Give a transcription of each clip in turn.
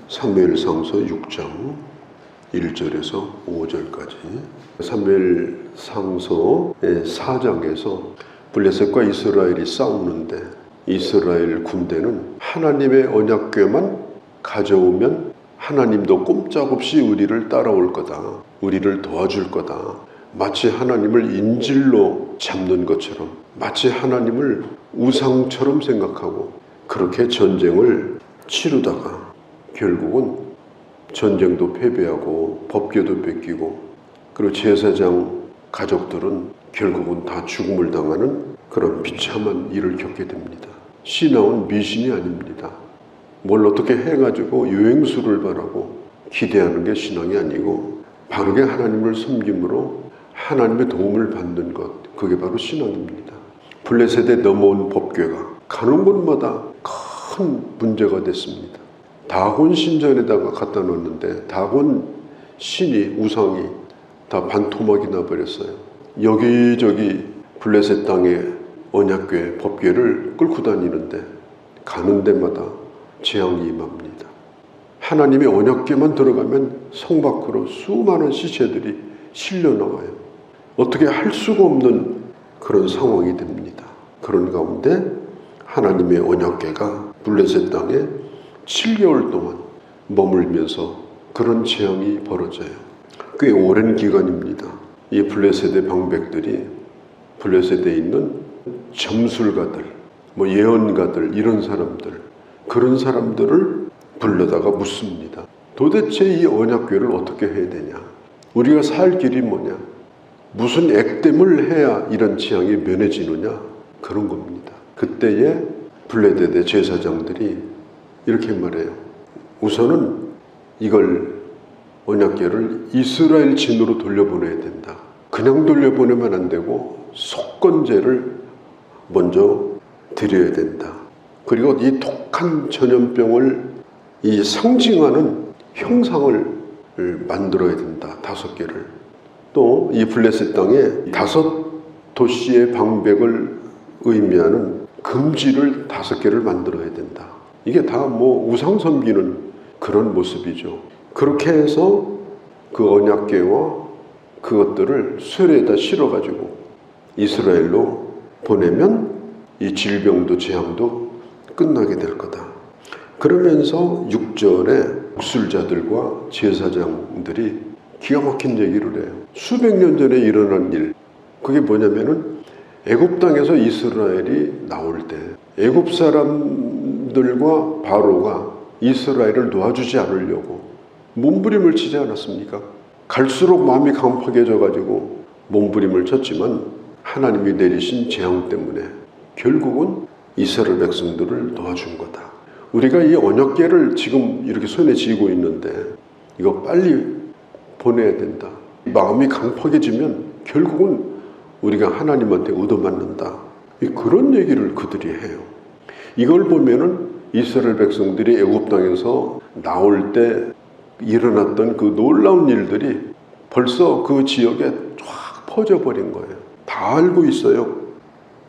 사무엘상서 6장 1절에서 5절까지. 사무엘상서 4장에서 블레셋과 이스라엘이 싸우는데 이스라엘 군대는 하나님의 언약궤만 가져오면 하나님도 꼼짝없이 우리를 따라올 거다, 우리를 도와줄 거다, 마치 하나님을 인질로 잡는 것처럼, 마치 하나님을 우상처럼 생각하고 그렇게 전쟁을 치르다가 결국은 전쟁도 패배하고 법궤도 뺏기고, 그리고 제사장 가족들은 결국은 다 죽음을 당하는 그런 비참한 일을 겪게 됩니다. 신앙은 미신이 아닙니다. 뭘 어떻게 해가지고 유행수를 바라고 기대하는 게 신앙이 아니고, 바르게 하나님을 섬김으로 하나님의 도움을 받는 것, 그게 바로 신앙입니다. 블레셋에 넘어온 법궤가 가는 곳마다 큰 문제가 됐습니다. 다곤 신전에다가 갖다 놓았는데 다곤 신이, 우상이 다 반토막이 나버렸어요. 여기저기 블레셋 땅에 언약궤, 법궤를 끌고 다니는데 가는 데마다 재앙이 임합니다. 하나님의 언약궤만 들어가면 성 밖으로 수많은 시체들이 실려 나와요. 어떻게 할 수가 없는 그런 상황이 됩니다. 그런 가운데 하나님의 언약궤가 블레셋 땅에 7개월 동안 머물면서 그런 재앙이 벌어져요. 꽤 오랜 기간입니다. 이 블레셋의 방백들이 블레셋에 있는 점술가들, 예언가들, 이런 사람들, 그런 사람들을 불러다가 묻습니다. 도대체 이 언약궤를 어떻게 해야 되냐? 우리가 살 길이 뭐냐? 무슨 액땜을 해야 이런 재앙이 면해지느냐? 그런 겁니다. 그때에 블레셋의 제사장들이 이렇게 말해요. 우선은 이걸, 언약궤를 이스라엘 진으로 돌려보내야 된다. 그냥 돌려보내면 안 되고 속건제를 먼저 드려야 된다. 그리고 이 독한 전염병을 이 상징하는 형상을 만들어야 된다. 5개를. 또 이 블레셋 땅에 5도시의 방백을 의미하는 금지를 5개를 만들어야 된다. 이게 다 우상 섬기는 그런 모습이죠. 그렇게 해서 그 언약궤와 그것들을 수레에다 실어가지고 이스라엘로 보내면 이 질병도 재앙도 끝나게 될 거다. 그러면서 6절에 목술자들과 제사장들이 기가 막힌 얘기를 해요. 수백 년 전에 일어난 일, 그게 뭐냐면은 애굽 땅에서 이스라엘이 나올 때 애굽 사람들과 바로가 이스라엘을 놓아주지 않으려고 몸부림을 치지 않았습니까? 갈수록 마음이 강팍해져 가지고 몸부림을 쳤지만 하나님이 내리신 재앙 때문에 결국은 이스라엘 백성들을 도와준 거다. 우리가 이 언약궤를 지금 이렇게 손에 쥐고 있는데 이거 빨리 보내야 된다. 마음이 강팍해지면 결국은 우리가 하나님한테 얻어맞는다. 그런 얘기를 그들이 해요. 이걸 보면은 이스라엘 백성들이 애굽 땅에서 나올 때 일어났던 그 놀라운 일들이 벌써 그 지역에 쫙 퍼져버린 거예요. 다 알고 있어요.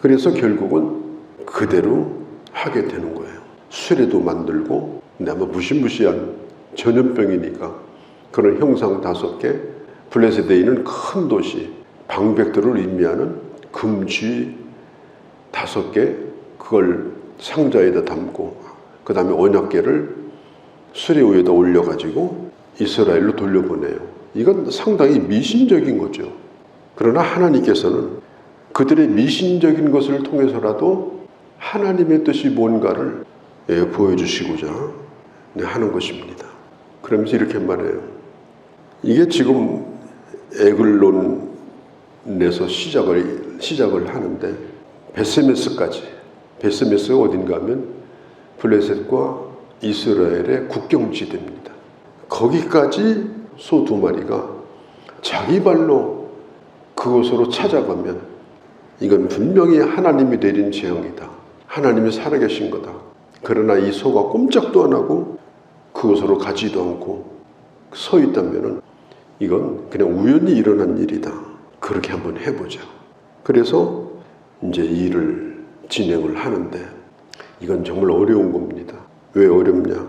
그래서 결국은 그대로 하게 되는 거예요. 수레도 만들고, 근데 아마 무시무시한 전염병이니까 그런 형상 5개, 블레셋에 있는 큰 도시, 방백들을 의미하는 금쥐 5개, 그걸 상자에다 담고 그 다음에 언약궤를 수레 위에다 올려가지고 이스라엘로 돌려보내요. 이건 상당히 미신적인 거죠. 그러나 하나님께서는 그들의 미신적인 것을 통해서라도 하나님의 뜻이 뭔가를 보여주시고자 하는 것입니다. 그러면서 이렇게 말해요. 이게 지금 에글론에서 시작을 하는데 베세메스까지, 베세메스가 어딘가 하면 블레셋과 이스라엘의 국경지대입니다. 거기까지 소 2마리가 자기 발로 그곳으로 찾아가면 이건 분명히 하나님이 내린 재앙이다. 하나님이 살아계신 거다. 그러나 이 소가 꼼짝도 안 하고 그곳으로 가지도 않고 서 있다면 이건 그냥 우연히 일어난 일이다. 그렇게 한번 해보자. 그래서 이제 일을 진행을 하는데 이건 정말 어려운 겁니다. 왜 어렵냐?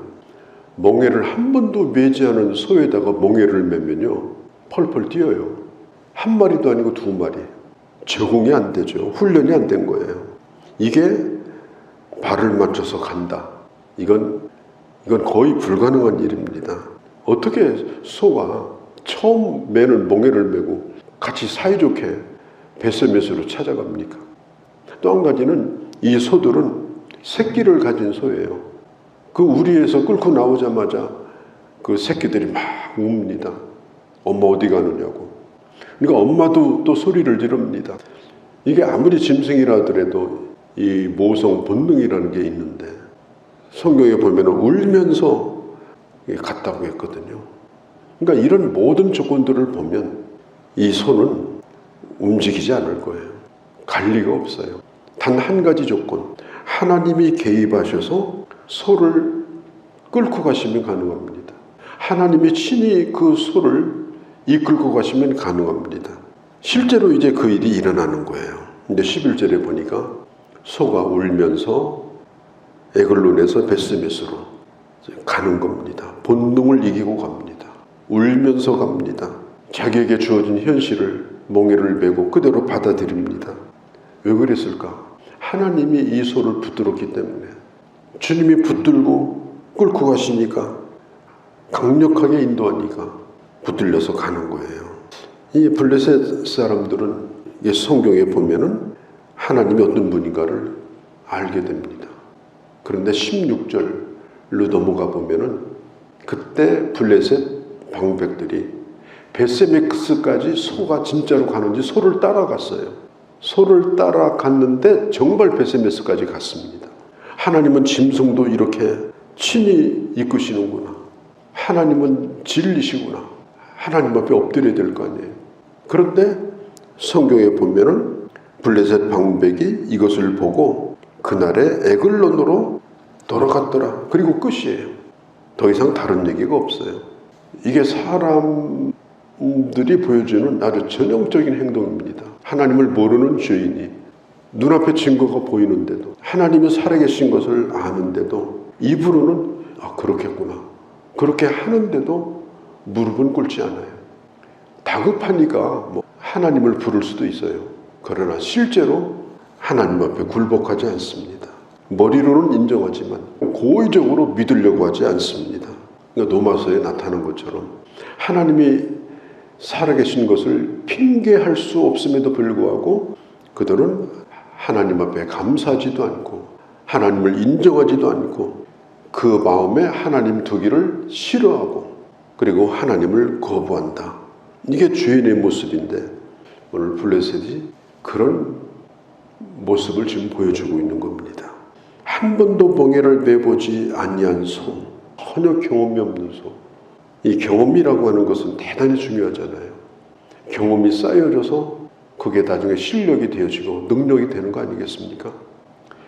멍에를 한 번도 매지 않은 소에다가 멍에를 매면요, 펄펄 뛰어요. 한 마리도 아니고 두 마리. 적응이 안 되죠. 훈련이 안 된 거예요. 이게 발을 맞춰서 간다. 이건 거의 불가능한 일입니다. 어떻게 소가 처음 매는 멍에를 메고 같이 사이좋게 뱃서몇으로 찾아갑니까? 또 한 가지는 이 소들은 새끼를 가진 소예요. 그 우리에서 끌고 나오자마자 그 새끼들이 막 웁니다. 엄마 어디 가느냐고. 그러니까 엄마도 또 소리를 지릅니다. 이게 아무리 짐승이라 하더라도 이 모성 본능이라는 게 있는데, 성경에 보면 울면서 갔다고 했거든요. 그러니까 이런 모든 조건들을 보면 이 소는 움직이지 않을 거예요. 갈 리가 없어요. 단 한 가지 조건, 하나님이 개입하셔서 소를 끌고 가시면 가능합니다. 하나님이 친히 그 소를 이끌고 가시면 가능합니다. 실제로 이제 그 일이 일어나는 거예요. 근데 11절에 보니까 소가 울면서 에글론에서 벳세메스로 가는 겁니다. 본능을 이기고 갑니다. 울면서 갑니다. 자기에게 주어진 현실을 멍에를 메고 그대로 받아들입니다. 왜 그랬을까? 하나님이 이 소를 붙들었기 때문에. 주님이 붙들고 끌고 가시니까, 강력하게 인도하니까 붙들려서 가는 거예요. 이 블레셋 사람들은 이 성경에 보면은 하나님이 어떤 분인가를 알게 됩니다. 그런데 16절로 넘어가 보면은 그때 블레셋 방백들이 벳세메스까지 소가 진짜로 가는지 소를 따라갔어요. 소를 따라갔는데 정말 벳세메스까지 갔습니다. 하나님은 짐승도 이렇게 친히 이끄시는구나. 하나님은 진리시구나. 하나님 앞에 엎드려야 될 거 아니에요. 그런데 성경에 보면은 블레셋 방백이 이것을 보고 그날에 에글론으로 돌아갔더라. 그리고 끝이에요. 더 이상 다른 얘기가 없어요. 이게 사람들이 보여주는 아주 전형적인 행동입니다. 하나님을 모르는 죄인이 눈앞에 증거가 보이는데도, 하나님이 살아계신 것을 아는데도 입으로는 그렇겠구나, 그렇게 하는데도 무릎은 꿇지 않아요. 다급하니까 하나님을 부를 수도 있어요. 그러나 실제로 하나님 앞에 굴복하지 않습니다. 머리로는 인정하지만 고의적으로 믿으려고 하지 않습니다. 그러니까 노마서에 나타난 것처럼 하나님이 살아계신 것을 핑계할 수 없음에도 불구하고 그들은 하나님 앞에 감사하지도 않고 하나님을 인정하지도 않고 그 마음에 하나님 두기를 싫어하고 그리고 하나님을 거부한다. 이게 죄인의 모습인데 오늘 블레셋이 그런 모습을 지금 보여주고 있는 겁니다. 한 번도 멍에를 매보지 아니한 소, 전혀 경험이 없는 소. 이 경험이라고 하는 것은 대단히 중요하잖아요. 경험이 쌓여져서 그게 나중에 실력이 되어지고 능력이 되는 거 아니겠습니까?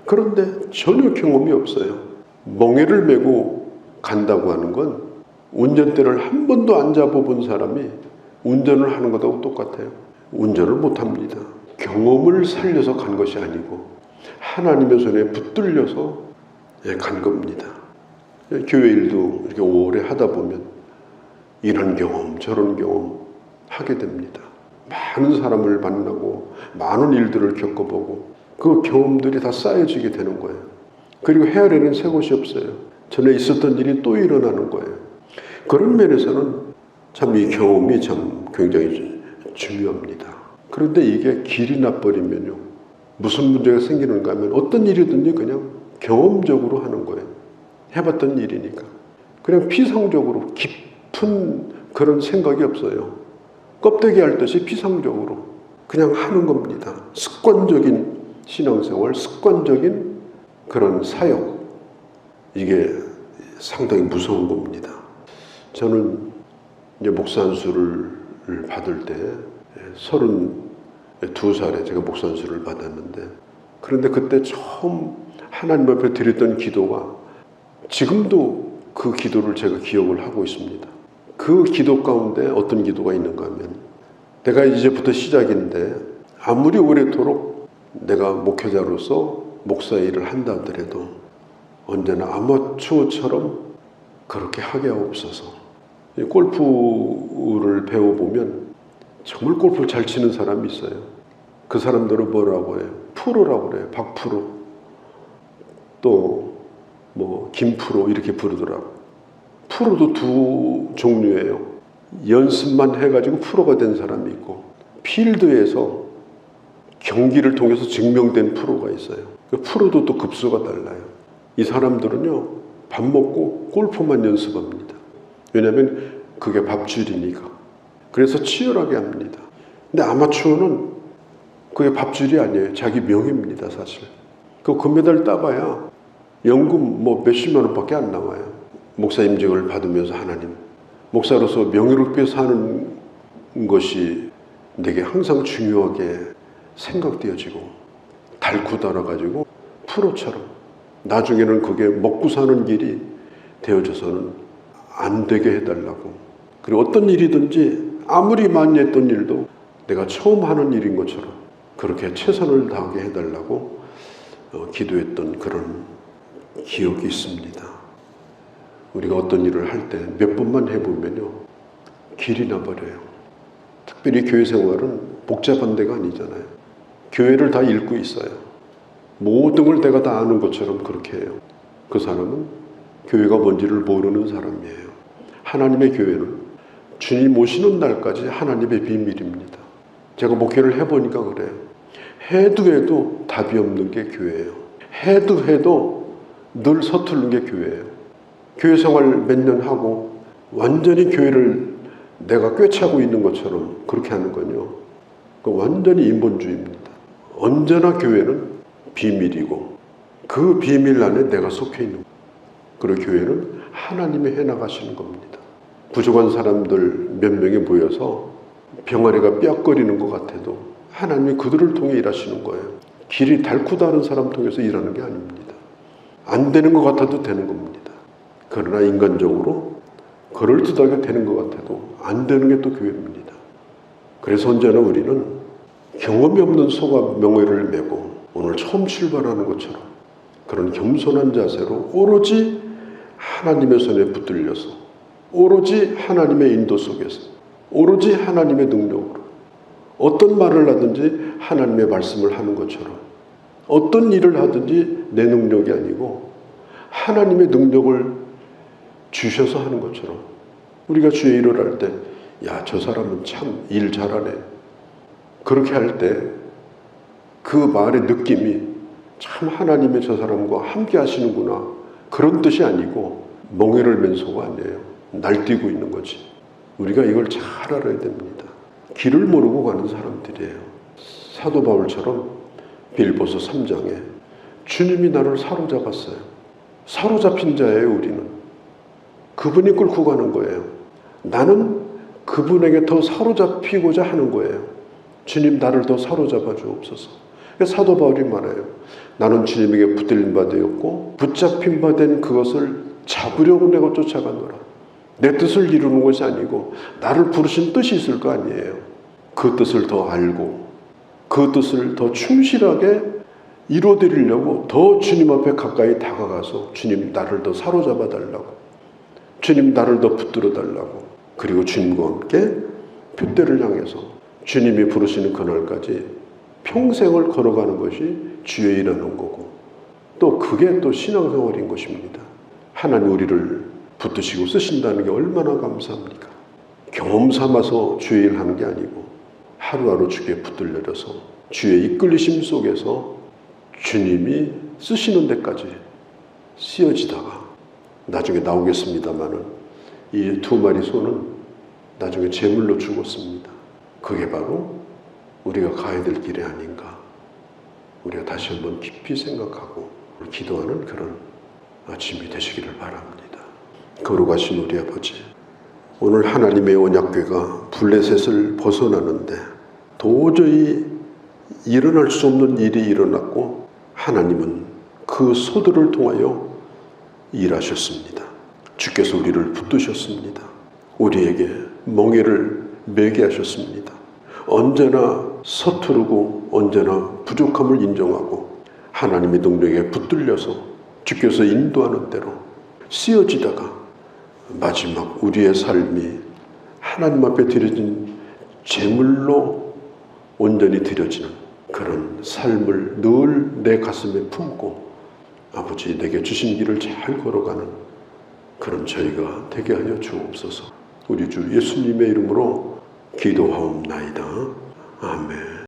그런데 전혀 경험이 없어요. 멍에를 메고 간다고 하는 건 운전대를 한 번도 안 잡아본 사람이 운전을 하는 것하고 똑같아요. 운전을 못합니다. 경험을 살려서 간 것이 아니고 하나님의 손에 붙들려서 간 겁니다. 교회 일도 이렇게 오래 하다 보면 이런 경험 저런 경험 하게 됩니다. 많은 사람을 만나고 많은 일들을 겪어보고 그 경험들이 다 쌓여지게 되는 거예요. 그리고 헤아리는 새 곳이 없어요. 전에 있었던 일이 또 일어나는 거예요. 그런 면에서는 참 이 경험이 참 굉장히 중요합니다. 그런데 이게 길이 나버리면요, 무슨 문제가 생기는가 하면 어떤 일이든지 그냥 경험적으로 하는 거예요. 해봤던 일이니까. 그냥 피상적으로 깊은 그런 생각이 없어요. 껍데기 핥듯이 피상적으로 그냥 하는 겁니다. 습관적인 신앙생활, 습관적인 그런 사역. 이게 상당히 무서운 겁니다. 저는 이제 목사 안수를 받을 때 32살에 제가 목사 안수를 받았는데, 그런데 그때 처음 하나님 앞에 드렸던 기도가 지금도 그 기도를 제가 기억을 하고 있습니다. 그 기도 가운데 어떤 기도가 있는가 하면, 내가 이제부터 시작인데 아무리 오래도록 내가 목회자로서 목사 일을 한다 하더라도 언제나 아마추어처럼 그렇게 하게 하옵소서. 골프를 배워보면 정말 골프 잘 치는 사람이 있어요. 그 사람들은 뭐라고 해요? 프로라고 그래요. 박프로. 또 뭐 김프로 이렇게 부르더라고. 프로도 두 종류예요. 연습만 해가지고 프로가 된 사람이 있고, 필드에서 경기를 통해서 증명된 프로가 있어요. 그 프로도 또 급수가 달라요. 이 사람들은요, 밥 먹고 골프만 연습합니다. 왜냐하면 그게 밥줄이니까. 그래서 치열하게 합니다. 근데 아마추어는 그게 밥줄이 아니에요. 자기 명예입니다, 사실. 그 금메달 따봐야 연금 뭐 몇십만 원밖에 안 나와요. 목사 임직을 받으면서 하나님, 목사로서 명예롭게 사는 것이 내게 항상 중요하게 생각되어지고 달고 달아가지고 프로처럼 나중에는 그게 먹고 사는 길이 되어져서는 안 되게 해달라고. 그리고 어떤 일이든지 아무리 많이 했던 일도 내가 처음 하는 일인 것처럼 그렇게 최선을 다하게 해달라고 기도했던 그런 기억이 있습니다. 우리가 어떤 일을 할 때 몇 번만 해보면요, 길이 나버려요. 특별히 교회 생활은 복잡한 데가 아니잖아요. 교회를 다 읽고 있어요. 모든 걸 내가 다 아는 것처럼 그렇게 해요. 그 사람은 교회가 뭔지를 모르는 사람이에요. 하나님의 교회는 주님 오시는 날까지 하나님의 비밀입니다. 제가 목회를 해보니까 그래요. 해도 해도 답이 없는 게 교회예요. 해도 해도 늘 서투른 게 교회예요. 교회 생활 몇 년 하고 완전히 교회를 내가 꿰차고 있는 것처럼 그렇게 하는 건요, 그 완전히 인본주의입니다. 언제나 교회는 비밀이고 그 비밀 안에 내가 속해 있는 거예요. 그리고 교회는 하나님이 해나가시는 겁니다. 부족한 사람들 몇 명이 모여서 병아리가 삐약거리는 것 같아도 하나님이 그들을 통해 일하시는 거예요. 길이 닳고 다른 사람 통해서 일하는 게 아닙니다. 안 되는 것 같아도 되는 겁니다. 그러나 인간적으로 그럴듯하게 되는 것 같아도 안 되는 게 또 교회입니다. 그래서 언제나 우리는 경험이 없는 소가 명예를 메고 오늘 처음 출발하는 것처럼 그런 겸손한 자세로 오로지 하나님의 손에 붙들려서 오로지 하나님의 인도 속에서 오로지 하나님의 능력으로 어떤 말을 하든지 하나님의 말씀을 하는 것처럼 어떤 일을 하든지 내 능력이 아니고 하나님의 능력을 주셔서 하는 것처럼 우리가 주의 일을 할 때 야, 저 사람은 참 일 잘하네. 그렇게 할 때 그 말의 느낌이 참 하나님의 저 사람과 함께 하시는구나. 그런 뜻이 아니고 멍에를 맨 소가 아니에요. 날뛰고 있는 거지. 우리가 이걸 잘 알아야 됩니다. 길을 모르고 가는 사람들이에요. 사도 바울처럼 빌보서 3장에 주님이 나를 사로잡았어요. 사로잡힌 자예요, 우리는. 그분이 끌고 가는 거예요. 나는 그분에게 더 사로잡히고자 하는 거예요. 주님 나를 더 사로잡아 주옵소서. 사도 바울이 말해요. 나는 주님에게 붙들린 바 되었고 붙잡힌 바 된 그것을 잡으려고 내가 쫓아가노라. 내 뜻을 이루는 것이 아니고 나를 부르신 뜻이 있을 거 아니에요. 그 뜻을 더 알고 그 뜻을 더 충실하게 이루어드리려고 더 주님 앞에 가까이 다가가서 주님 나를 더 사로잡아 달라고, 주님 나를 더 붙들어 달라고, 그리고 주님과 함께 둯대를 향해서 주님이 부르시는 그날까지 평생을 걸어가는 것이 주의 일하는 거고, 또 그게 또 신앙생활인 것입니다. 하나님 우리를 붙드시고 쓰신다는 게 얼마나 감사합니까? 경험 삼아서 주의 일 하는 게 아니고 하루하루 주께 붙들려서 주의 이끌리심 속에서 주님이 쓰시는 데까지 쓰여지다가 나중에 나오겠습니다마는 이 두 마리 소는 나중에 제물로 죽었습니다. 그게 바로 우리가 가야 될 길이 아닌가. 우리가 다시 한번 깊이 생각하고 기도하는 그런 아침이 되시기를 바랍니다. 거룩하신 우리 아버지, 오늘 하나님의 언약궤가 블레셋을 벗어나는데 도저히 일어날 수 없는 일이 일어났고 하나님은 그 소들을 통하여 일하셨습니다. 주께서 우리를 붙드셨습니다. 우리에게 멍에를 매게 하셨습니다. 언제나 서투르고 언제나 부족함을 인정하고 하나님의 능력에 붙들려서 주께서 인도하는 대로 쓰여지다가 마지막 우리의 삶이 하나님 앞에 드려진 제물로 온전히 드려지는 그런 삶을 늘 내 가슴에 품고 아버지 내게 주신 길을 잘 걸어가는 그런 저희가 되게 하여 주옵소서. 우리 주 예수님의 이름으로 기도하옵나이다. 아멘.